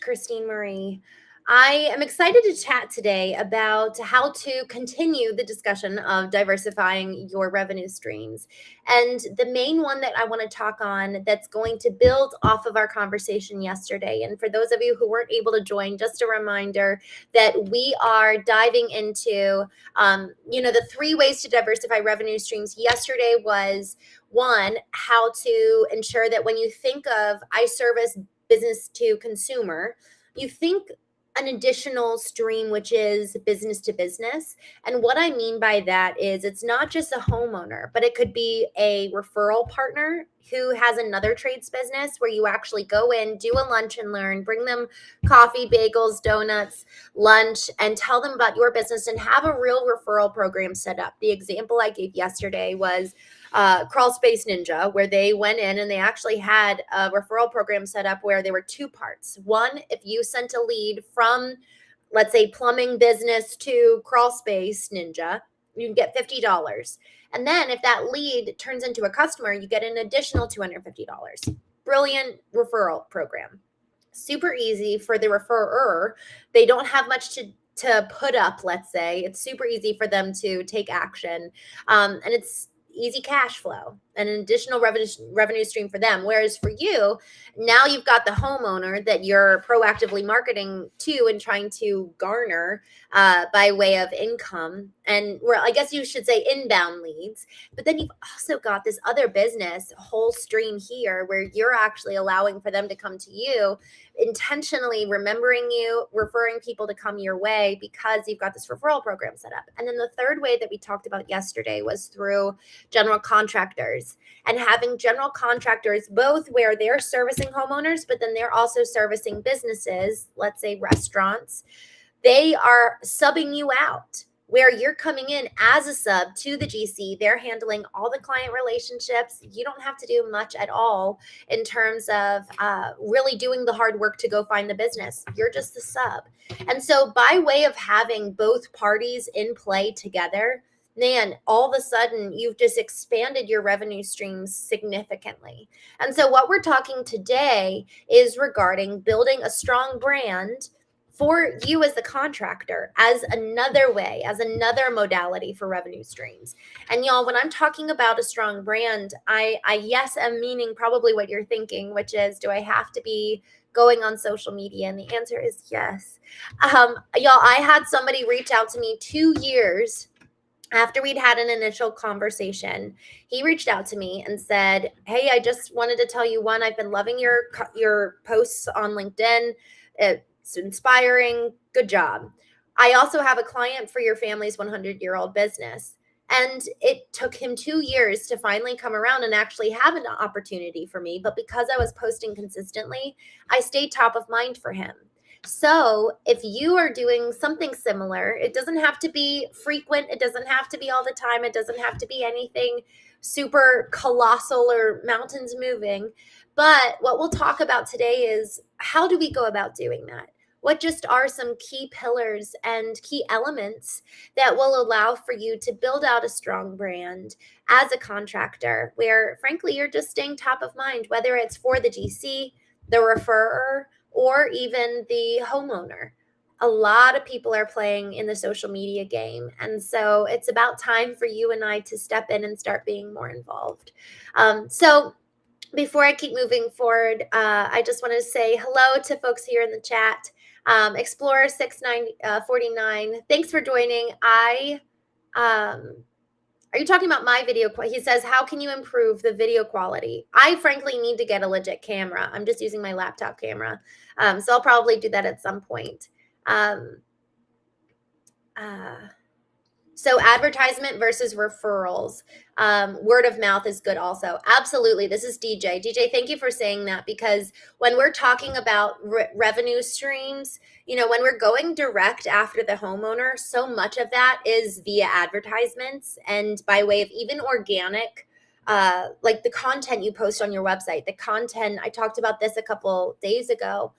Christene Marie. I am excited to chat today about how to continue the discussion of diversifying your revenue streams. And the main one that I want to talk on that's going to build off of our conversation yesterday. And for those of you who weren't able to join, just a reminder that we are diving into, the 3 ways to diversify revenue streams. Yesterday was one, how to ensure that when you think of I service business to consumer, you think an additional stream, which is business to business. And what I mean by that is it's not just a homeowner, but it could be a referral partner who has another trades business where you actually go in, do a lunch and learn, bring them coffee, bagels, donuts, lunch, and tell them about your business and have a real referral program set up. The example I gave yesterday was Crawl Space Ninja, where they went in and they actually had a referral program set up where there were 2 parts. One, if you sent a lead from, let's say, plumbing business to Crawl Space Ninja, you can get $50. And then if that lead turns into a customer, you get an additional $250. Brilliant referral program. Super easy for the referrer. They don't have much to put up, let's say. It's super easy for them to take action. And it's easy cash flow and an additional revenue stream for them. Whereas for you, now you've got the homeowner that you're proactively marketing to and trying to garner by way of income. And I guess you should say inbound leads. But then you've also got this other business whole stream here where you're actually allowing for them to come to you, intentionally remembering you, referring people to come your way because you've got this referral program set up. And then the third way that we talked about yesterday was through general contractors and having general contractors both where they're servicing homeowners, but then they're also servicing businesses, let's say restaurants. They are subbing you out where you're coming in as a sub to the GC. They're handling all the client relationships. You don't have to do much at all in terms of really doing the hard work to go find the business. You're just the sub. And so by way of having both parties in play together, man, all of a sudden you've just expanded your revenue streams significantly. And so what we're talking today is regarding building a strong brand for you as the contractor as another way, as another modality for revenue streams. And y'all, when I'm talking about a strong brand, I am meaning probably what you're thinking, which is, do I have to be going on social media? And the answer is yes. Y'all, I had somebody reach out to me 2 years after we'd had an initial conversation. He reached out to me and said, hey, I just wanted to tell you, one, I've been loving your posts on LinkedIn. It's inspiring. Good job. I also have a client for your family's 100-year-old business. And it took him 2 years to finally come around and actually have an opportunity for me. But because I was posting consistently, I stayed top of mind for him. So if you are doing something similar, it doesn't have to be frequent. It doesn't have to be all the time. It doesn't have to be anything super colossal or mountains moving. But what we'll talk about today is how do we go about doing that? What just are some key pillars and key elements that will allow for you to build out a strong brand as a contractor where, frankly, you're just staying top of mind, whether it's for the GC, the referrer, or even the homeowner. A lot of people are playing in the social media game. And so it's about time for you and I to step in and start being more involved. So before I keep moving forward, I just want to say hello to folks here in the chat. Explorer 6949, thanks for joining. Are you talking about my video? He says, how can you improve the video quality? I frankly need to get a legit camera. I'm just using my laptop camera. So I'll probably do that at some point. So advertisement versus referrals. Word of mouth is good also. Absolutely. This is DJ. DJ, thank you for saying that, because when we're talking about revenue streams, when we're going direct after the homeowner, so much of that is via advertisements and by way of even organic, like the content you post on your website, the content. I talked about this a couple days ago.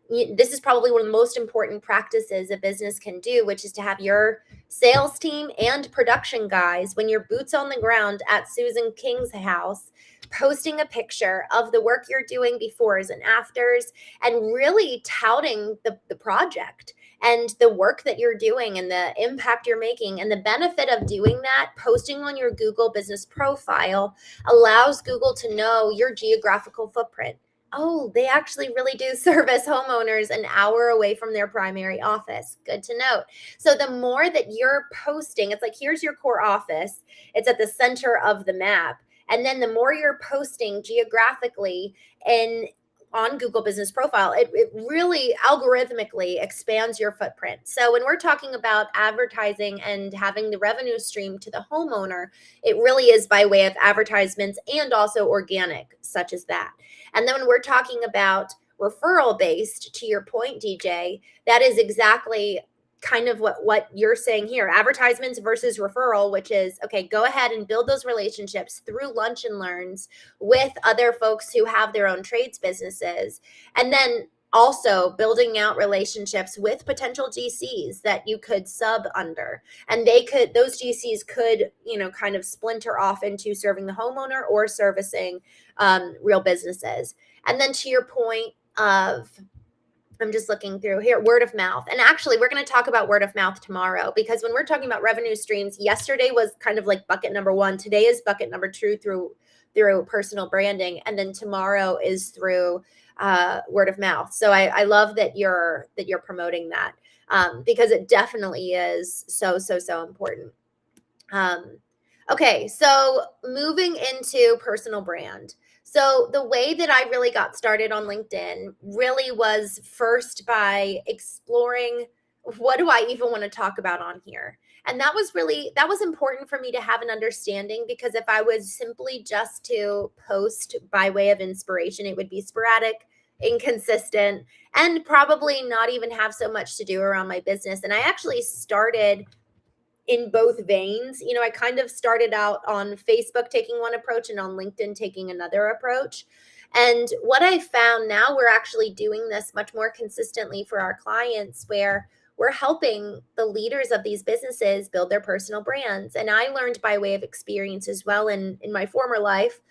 This is probably one of the most important practices a business can do, which is to have your sales team and production guys, when you're boots on the ground at Susan King's house, posting a picture of the work you're doing befores and afters, and really touting the project and the work that you're doing and the impact you're making. And the benefit of doing that, posting on your Google business profile, allows Google to know your geographical footprint. Oh, they actually really do service homeowners an hour away from their primary office. Good to note. So the more that you're posting, it's like, here's your core office. It's at the center of the map. And then the more you're posting geographically in on Google Business Profile, it really algorithmically expands your footprint. So when we're talking about advertising and having the revenue stream to the homeowner, it really is by way of advertisements and also organic, such as that. And then when we're talking about referral based, to your point, DJ, that is exactly kind of what you're saying here, advertisements versus referral, which is, okay, go ahead and build those relationships through lunch and learns with other folks who have their own trades businesses. And then also building out relationships with potential GCs that you could sub under, and those GCs could, kind of splinter off into serving the homeowner or servicing real businesses. And then to your point of, I'm just looking through here, word of mouth. And actually, we're going to talk about word of mouth tomorrow, because when we're talking about revenue streams, yesterday was kind of like bucket number one. Today is bucket number two through personal branding. And then tomorrow is through word of mouth. So I love that you're promoting that, because it definitely is so important. Okay, so moving into personal brand. So the way that I really got started on LinkedIn really was first by exploring, what do I even want to talk about on here? And that was important for me to have an understanding, because if I was simply just to post by way of inspiration, it would be sporadic, inconsistent, and probably not even have so much to do around my business. And I actually started in both veins. I kind of started out on Facebook taking one approach and on LinkedIn taking another approach. And what I found now, we're actually doing this much more consistently for our clients, where we're helping the leaders of these businesses build their personal brands. And I learned by way of experience as well in my former life.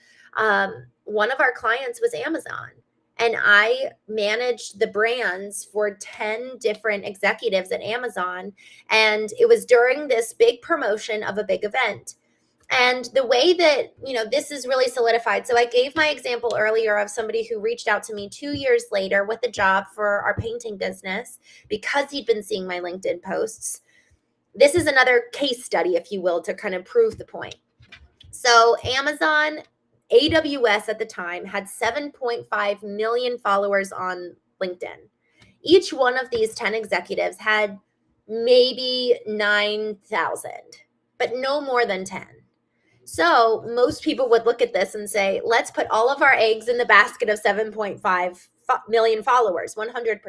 One of our clients was Amazon. And I managed the brands for 10 different executives at Amazon. And it was during this big promotion of a big event. And the way that, this is really solidified. So I gave my example earlier of somebody who reached out to me 2 years later with a job for our painting business because he'd been seeing my LinkedIn posts. This is another case study, if you will, to kind of prove the point. So Amazon, AWS at the time, had 7.5 million followers on LinkedIn. Each one of these 10 executives had maybe 9,000, but no more than 10. So most people would look at this and say, let's put all of our eggs in the basket of 7.5 million followers, 100%.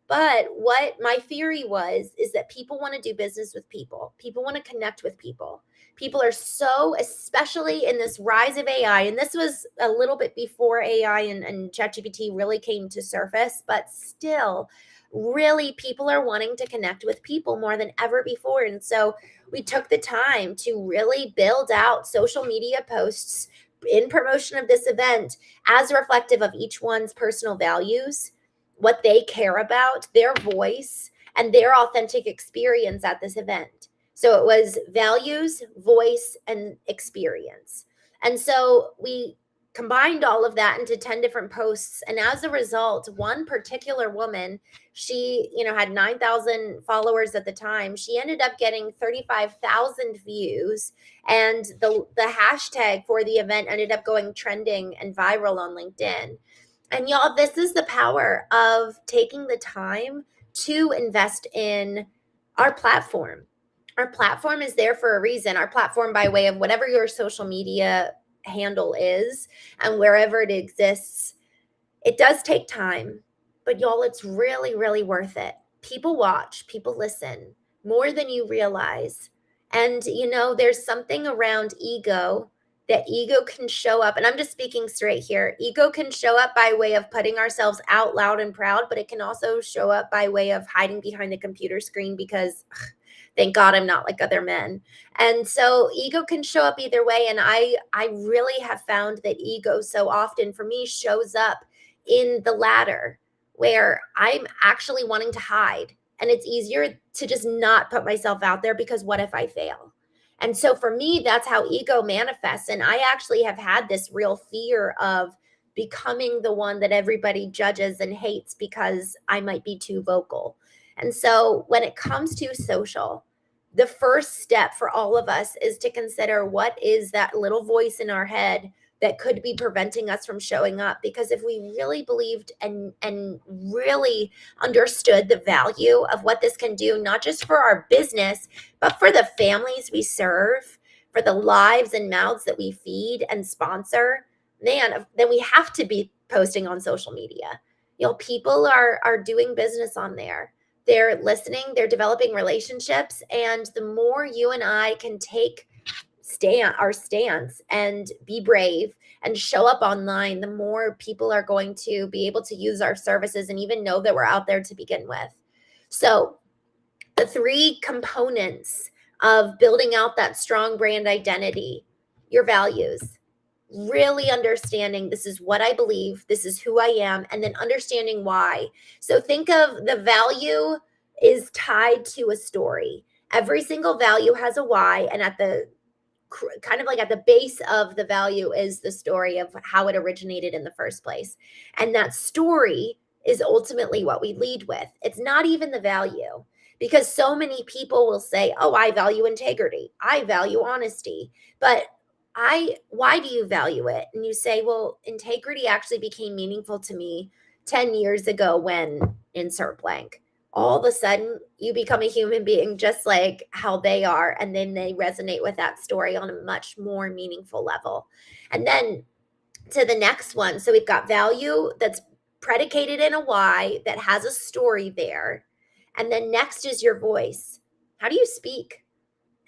But what my theory is that people want to do business with people. People want to connect with people. People are so, especially in this rise of AI, and this was a little bit before AI and ChatGPT really came to surface, but still, really, people are wanting to connect with people more than ever before. And so we took the time to really build out social media posts in promotion of this event as reflective of each one's personal values, what they care about, their voice, and their authentic experience at this event. So it was values, voice, and experience. And so we combined all of that into 10 different posts. And as a result, one particular woman, she, had 9,000 followers at the time. She ended up getting 35,000 views. And the hashtag for the event ended up going trending and viral on LinkedIn. And y'all, this is the power of taking the time to invest in our platform. Our platform is there for a reason. Our platform by way of whatever your social media handle is and wherever it exists. It does take time, but y'all, it's really, really worth it. People watch, people listen more than you realize. And, there's something around ego that ego can show up, and I'm just speaking straight here. Ego can show up by way of putting ourselves out loud and proud, but it can also show up by way of hiding behind the computer screen because thank God I'm not like other men. And so ego can show up either way. And I really have found that ego so often for me shows up in the latter where I'm actually wanting to hide. And it's easier to just not put myself out there because what if I fail? And so for me, that's how ego manifests. And I actually have had this real fear of becoming the one that everybody judges and hates because I might be too vocal. And so when it comes to social, the first step for all of us is to consider what is that little voice in our head that could be preventing us from showing up. Because if we really believed and really understood the value of what this can do, not just for our business, but for the families we serve, for the lives and mouths that we feed and sponsor, man, then we have to be posting on social media. People are doing business on there. They're listening, they're developing relationships, and the more you and I can take our stance and be brave and show up online, the more people are going to be able to use our services and even know that we're out there to begin with. So the three components of building out that strong brand identity: your values, really understanding this is what I believe, this is who I am, and then understanding why. So think of the value is tied to a story. Every single value has a why, and at the kind of like at the base of the value is the story of how it originated in the first place. And that story is ultimately what we lead with. It's not even the value, because so many people will say, "Oh, I value integrity. I value honesty." But why do you value it? And you say, "Well, integrity actually became meaningful to me 10 years ago when insert blank." All of a sudden you become a human being just like how they are, and then they resonate with that story on a much more meaningful level. And then to the next one, so we've got value that's predicated in a why that has a story there, and then next is your voice. How do you speak?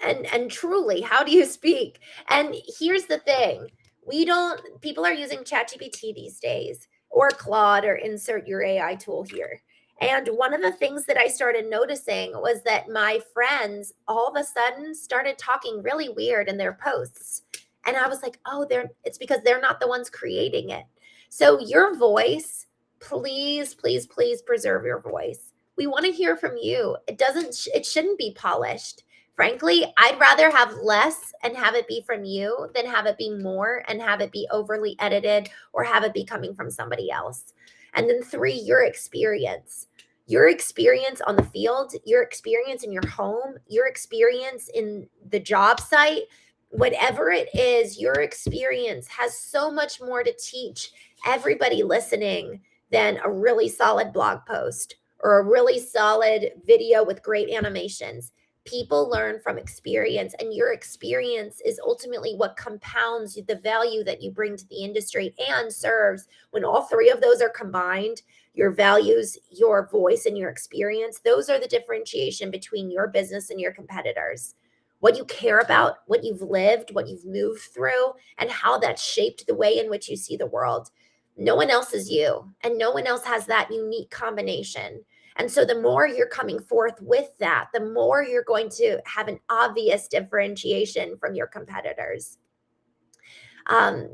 And truly, how do you speak? And here's the thing: we don't people are using ChatGPT these days, or Claude, or insert your AI tool here. And one of the things that I started noticing was that my friends all of a sudden started talking really weird in their posts. And I was like, "Oh, it's because they're not the ones creating it." So your voice, please, please, please preserve your voice. We want to hear from you. It shouldn't be polished. Frankly, I'd rather have less and have it be from you than have it be more and have it be overly edited or have it be coming from somebody else. And then three, your experience. Your experience on the field, your experience in your home, your experience in the job site, whatever it is, your experience has so much more to teach everybody listening than a really solid blog post or a really solid video with great animations. People learn from experience, and your experience is ultimately what compounds the value that you bring to the industry and serves. When all three of those are combined, your values, your voice, and your experience, those are the differentiation between your business and your competitors. What you care about, what you've lived, what you've moved through, and how that shaped the way in which you see the world. No one else is you, and no one else has that unique combination. And so the more you're coming forth with that, the more you're going to have an obvious differentiation from your competitors.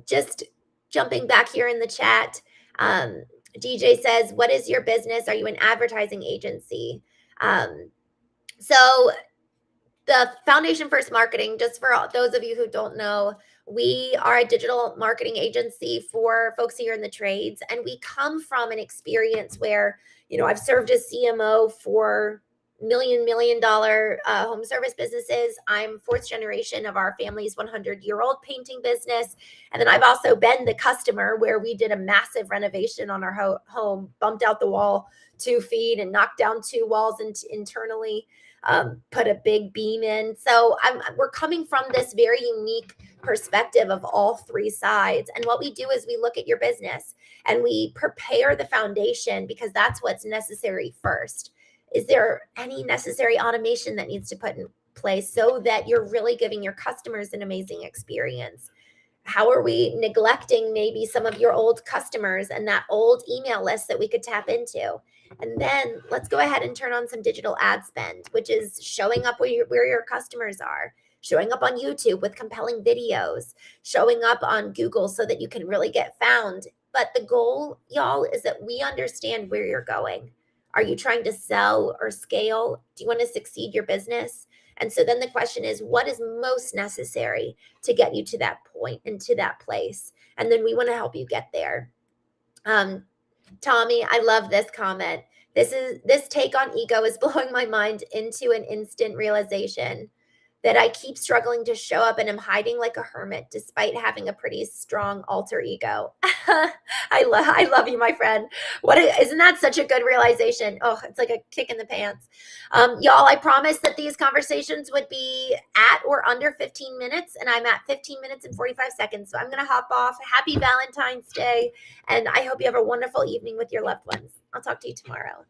Just jumping back here in the chat, DJ says, "What is your business? Are you an advertising agency?" So the Foundation First Marketing, just for those of you who don't know, we are a digital marketing agency for folks here in the trades. And we come from an experience where, I've served as CMO for million dollar home service businesses. I'm fourth generation of our family's 100-year-old painting business. And then I've also been the customer where we did a massive renovation on our home, bumped out the wall 2 feet and knocked down 2 walls internally. Put a big beam in. So we're coming from this very unique perspective of all three sides. And what we do is we look at your business and we prepare the foundation, because that's what's necessary first. Is there any necessary automation that needs to put in place so that you're really giving your customers an amazing experience? How are we neglecting maybe some of your old customers and that old email list that we could tap into? And then let's go ahead and turn on some digital ad spend, which is showing up where your customers are, showing up on YouTube with compelling videos, showing up on Google so that you can really get found. But the goal, y'all, is that we understand where you're going. Are you trying to sell or scale? Do you want to succeed your business? And so then the question is, what is most necessary to get you to that point and to that place? And then we want to help you get there. Tommy, I love this comment. This take on ego is blowing my mind into an instant realization that I keep struggling to show up and am hiding like a hermit despite having a pretty strong alter ego. I love you, my friend. Isn't that such a good realization? Oh, it's like a kick in the pants. Y'all, I promised that these conversations would be at or under 15 minutes, and I'm at 15 minutes and 45 seconds. So I'm going to hop off. Happy Valentine's Day, and I hope you have a wonderful evening with your loved ones. I'll talk to you tomorrow.